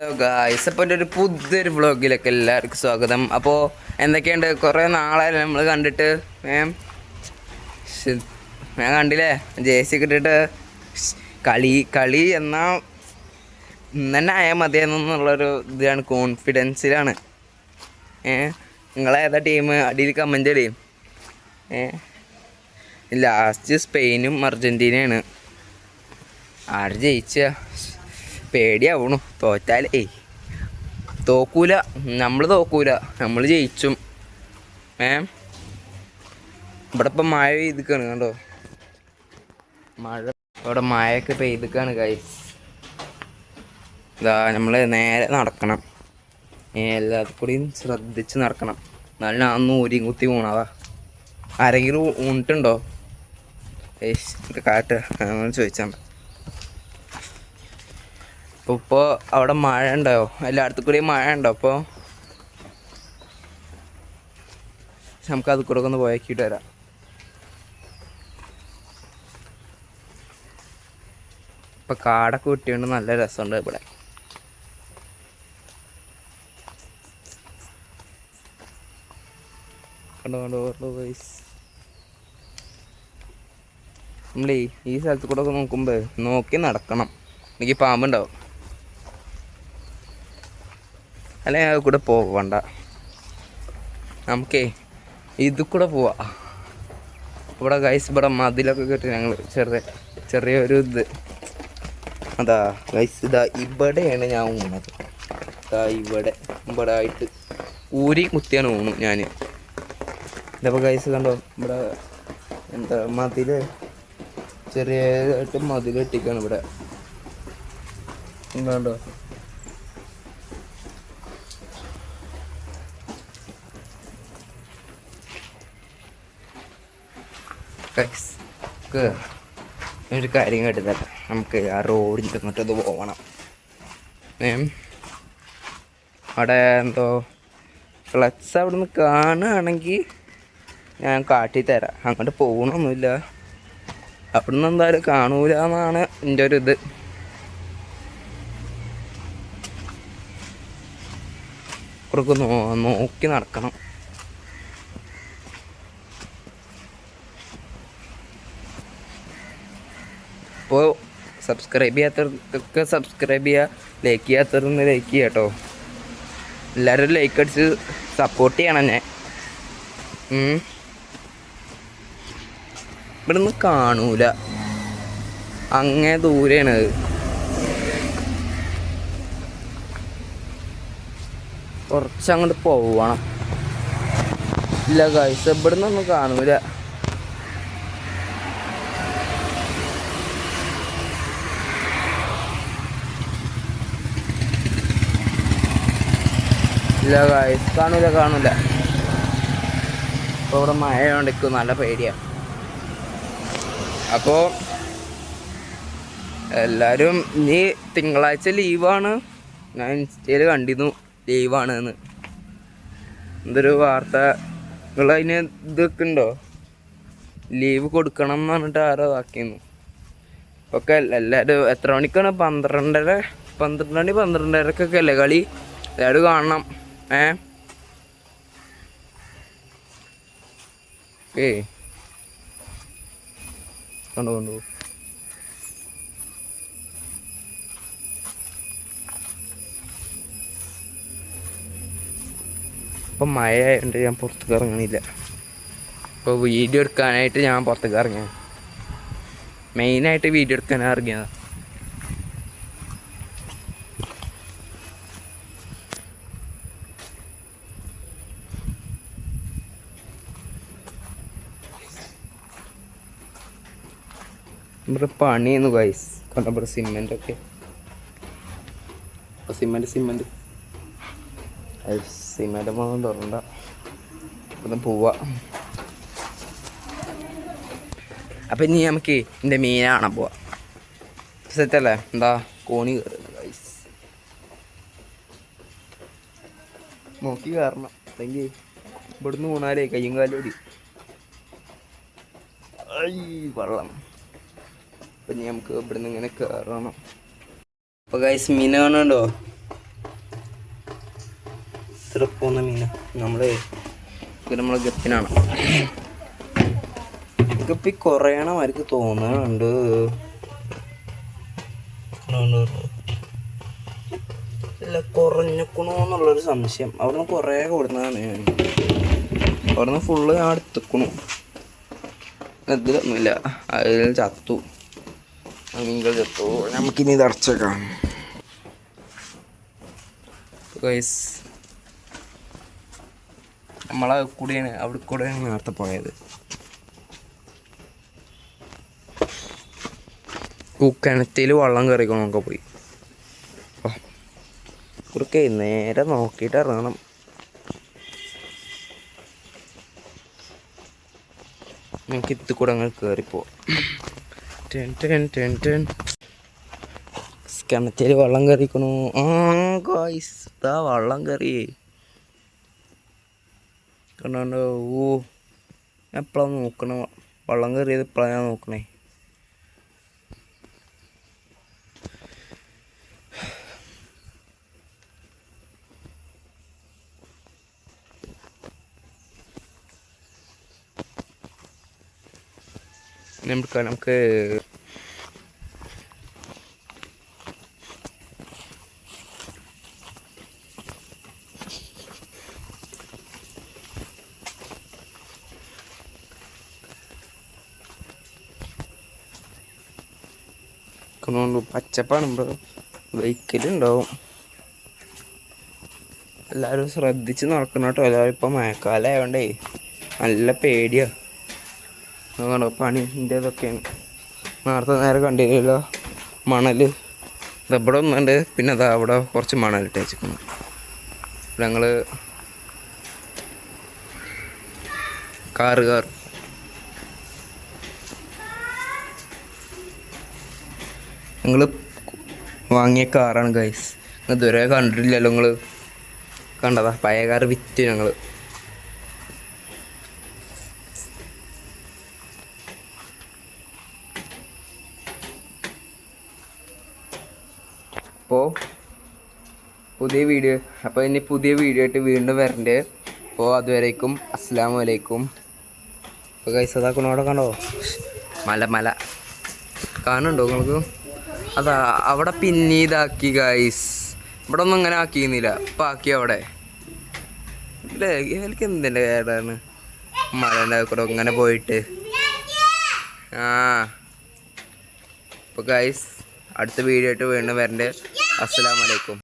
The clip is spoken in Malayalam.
ഹലോ ഗായ്സ്, അപ്പോൾ എൻ്റെ ഒരു പുതിയൊരു വ്ളോഗിലേക്ക് എല്ലാവർക്കും സ്വാഗതം. അപ്പോൾ എന്തൊക്കെയുണ്ട്? കുറേ നാളായല്ലോ നമ്മൾ കണ്ടിട്ട്. ഞാൻ കണ്ടില്ലേ ജേഴ്സി ഒക്കെ ഇട്ടിട്ട് കളി എന്നാൽ ഇന്ന് തന്നെ ആയാൽ മതിയെന്നുള്ളൊരു ഇതാണ്, കോൺഫിഡൻസിലാണ്. നിങ്ങളേതാ ടീം? അടിയിൽ കമൻ്റ് ചെയ്യും. ലാസ്റ്റ് സ്പെയിനും അർജൻറ്റീനയാണ്. ആര് ജയിച്ച പേടിയാവണു. തോറ്റാലേ തോക്കൂല, നമ്മൾ തോക്കൂല, നമ്മൾ ജയിച്ചും. ഇവിടെ ഇപ്പം മഴ പെയ്തിക്കാണ്, കണ്ടോ? ഇവിടെ മഴയൊക്കെ പെയ്തിക്കാണ് ഗൈസ്. ഇതാ നമ്മൾ നേരെ നടക്കണം, എല്ലാവർക്കും കൂടിയും ശ്രദ്ധിച്ച് നടക്കണം. എന്നാലും ഞാൻ ഒന്ന് ഊരിയും കുത്തി പോണതാ. ആരെങ്കിലും ഊണിട്ടുണ്ടോ? കാട്ട് ചോദിച്ചാൽ ഇപ്പോൾ അവിടെ മഴ ഉണ്ടോ? എല്ലായിടത്തും കൂടി മഴ ഉണ്ടോ? അപ്പോൾ നമുക്കത് കൂടെ ഒന്ന് പോയാക്കിയിട്ട് വരാം. ഇപ്പം കാടൊക്കെ കിട്ടിയോണ്ട് നല്ല രസമുണ്ട് ഇവിടെ. കണ്ടോ ഗൈസ്, നമ്മളേ ഈ സ്ഥലത്ത് കൂടെ ഒക്കെ നോക്കുമ്പോൾ നോക്കി നടക്കണം, എനിക്ക് പാമ്പുണ്ടാവും. അല്ലെങ്കിൽ അത് കൂടെ പോവണ്ട, നമുക്കേ ഇത് കൂടെ പോവാ. ഇവിടെ ഗൈസ്, ഇവിടെ മതിലൊക്കെ കെട്ടി ഞങ്ങൾ ചെറിയൊരു ഇത്. അതാ ഗൈസ്, ഇതാ ഇവിടെയാണ് ഞാൻ ഊണത്. ഇവിടെ ആയിട്ട് ഊരി കുത്തിയാണ് ഊണു ഞാൻ. ഇതപ്പോൾ ഗൈസ് കണ്ടോ, ഇവിടെ എന്താ മതില് ചെറിയതായിട്ട് മതിൽ കെട്ടിക്കാണ് ഇവിടെ, കണ്ടോ? ഒരു കാര്യം കേട്ടതല്ല, നമുക്ക് ആ റോഡിൻ്റെ അങ്ങോട്ടത് പോകണം. അവിടെ എന്തോ ഫ്ലക്സ് അവിടെ നിന്ന് കാണുകയാണെങ്കിൽ ഞാൻ കാട്ടിത്തരാം. അങ്ങോട്ട് പോകണമൊന്നുമില്ല, അവിടെ നിന്ന് എന്തായാലും കാണൂല എന്നാണ് എൻ്റെ ഒരു ഇത്. കുറച്ച് നോക്കി നടക്കണം. അപ്പോൾ സബ്സ്ക്രൈബ് ചെയ്യാത്തവർക്കൊക്കെ സബ്സ്ക്രൈബ് ചെയ്യുക, ലൈക്ക് ചെയ്യാത്തവരൊന്ന് ലൈക്ക് ചെയ്യുക കേട്ടോ. എല്ലാവരും ലൈക്ക് അടിച്ച് സപ്പോർട്ട് ചെയ്യണം. ഞാൻ ഇവിടെ നിന്ന് കാണൂല, അങ്ങേ ദൂരെയാണ്. കുറച്ചങ്ങോട്ട് പോവണം. ഇല്ല ഗൈസ്, ഇവിടെ നിന്നൊന്നും കാണൂല. ഇല്ല ഗൈസ്, കാണൂല. അപ്പോൾ ഇവിടെ മഴ കൊണ്ടിരിക്കും, നല്ല പേടിയാണ്. അപ്പോൾ എല്ലാവരും ഇനി തിങ്കളാഴ്ച ലീവാണ്. ഞാൻ ഇൻസ്റ്റയിൽ കണ്ടിരുന്നു ലീവാണ് എന്ന്. എന്തൊരു വാർത്ത, നിങ്ങളതിന് ഇതൊക്കെ ഉണ്ടോ? ലീവ് കൊടുക്കണം എന്ന് പറഞ്ഞിട്ട് ആരോ ആക്കിയിരുന്നു. ഒക്കെ എല്ലാവരും എത്ര മണിക്കാണ്? 12:30 അല്ലേ കളി? എല്ലാവരും കാണണം. കണ്ടു ഇപ്പം മഴ ആയതുകൊണ്ട് ഞാൻ പുറത്തേക്ക് ഇറങ്ങണില്ല. ഇപ്പോൾ വീഡിയോ എടുക്കാനായിട്ട് ഞാൻ പുറത്തേക്ക് ഇറങ്ങിയ, മെയിനായിട്ട് വീഡിയോ എടുക്കാനാണ് ഇറങ്ങിയത്. ഇവിടെ പണിയെന്ന് ഗൈസ്, കണ്ട ഇവിടെ സിമെൻ്റൊക്കെ, സിമെൻറ്റ് ഒന്നും തുറണ്ട, ഇവിടെ പോവാ. അപ്പം ഇനി നമുക്ക് എൻ്റെ മീനെ കാണാൻ പോവാം. സെറ്റല്ലേ? എന്താ കോണി കയറുന്നു ഗൈസ്, നോക്കി കയറണം, അല്ലെങ്കിൽ ഇവിടുന്ന് പോണാലേ കയ്യും കാലോടി വെള്ളം. അപ്പം ഇനി നമുക്ക് ഇവിടുന്ന് ഇങ്ങനെ കയറണം. അപ്പോൾ ഗൈസ്, മീനെ കാണുന്നുണ്ടോ? ഇത്ര പോകുന്ന മീന നമ്മളെ ഗപ്പിനാണ്. ഗപ്പി കുറയണം അവർക്ക് തോന്നുന്നുണ്ട്. അല്ല കുറഞ്ഞക്കണോന്നുള്ളൊരു സംശയം. അവിടുന്ന് കുറേ കൊടുക്കുന്നതാണ് ഞാൻ. അവിടുന്ന് ഫുള്ള് ഞാൻ എടുത്തുക്കണു. ഇതിലൊന്നുമില്ല. അതിൽ ചത്തു, മീനുകൾ ചത്തു. നമുക്കിനി ഇത് അടച്ചേക്കാം. ഗൈസ് നമ്മളെ അവിടെ കൂടെയാണ് നേരത്തെ പോയത്. കിണറ്റിൽ വെള്ളം കയറിക്കണമൊക്കെ പോയി. ഇവിടൊക്കെ നേരെ നോക്കിയിട്ട് ഇറങ്ങണം. നമുക്ക് ഇത് കൂടെ അങ്ങ് കയറിപ്പോവാം. കിണറ്റിൽ വെള്ളം കയറിക്കണു. ഗായ്സ് ഇതാ വെള്ളം കയറി കണ്ടോ. ഓ എപ്പോഴാണ് നോക്കണം വെള്ളം കയറിയത്? എപ്പോഴാണ് ഞാൻ നോക്കണേ? നമുക്ക് പച്ചപ്പാണ്. വെഹിക്കലുണ്ടാവും. എല്ലാവരും ശ്രദ്ധിച്ച് നടക്കണം കേട്ടോ. എല്ലാവരും ഇപ്പം മഴക്കാലം ആയതുകൊണ്ടേ നല്ല പേടിയാണ്. അതുകൊണ്ടോ പണിൻ്റെ ഇതൊക്കെയാണ്. നേരെ കണ്ടില്ലല്ലോ മണൽ. ഇവിടെ ഒന്നുണ്ട്. പിന്നെ അതാ അവിടെ കുറച്ച് മണലിട്ട് വെച്ചിരിക്കുന്നു. ഞങ്ങൾ കാറ് ഞങ്ങൾ വാങ്ങിയ കാറാണ് ഗൈസ്. ഇതുവരെ കണ്ടിട്ടില്ലല്ലോ നിങ്ങൾ. കണ്ടതാ പഴയ കാറ് വിറ്റ് ഞങ്ങൾ. അപ്പോൾ ഇനി പുതിയ വീഡിയോ ആയിട്ട് വീണ്ടും വരണ്ടേ. അപ്പോൾ അതുവരേക്കും അസ്സലാമു അലൈക്കും. ഇപ്പോൾ ഗൈസ് അതാക്കണോ അവിടെ കണ്ടോ മല കാണുന്നുണ്ടോ നിങ്ങൾക്ക്? അതാ അവിടെ പിന്നെ ഇതാക്കി ഗൈസ്. ഇവിടെ ഒന്നും ഇങ്ങനെ ആക്കിയിരുന്നില്ല. ഇപ്പം ആക്കി അവിടെ. ഇല്ലേ എനിക്ക് എന്തിൻ്റെ കേടാണ് മലേൻ്റെ കൂടെ ഇങ്ങനെ പോയിട്ട്. അപ്പോൾ ഗൈസ് അടുത്ത വീഡിയോ ആയിട്ട് വീണ്ടും വരണ്ടേ. അസ്സലാമു അലൈക്കും.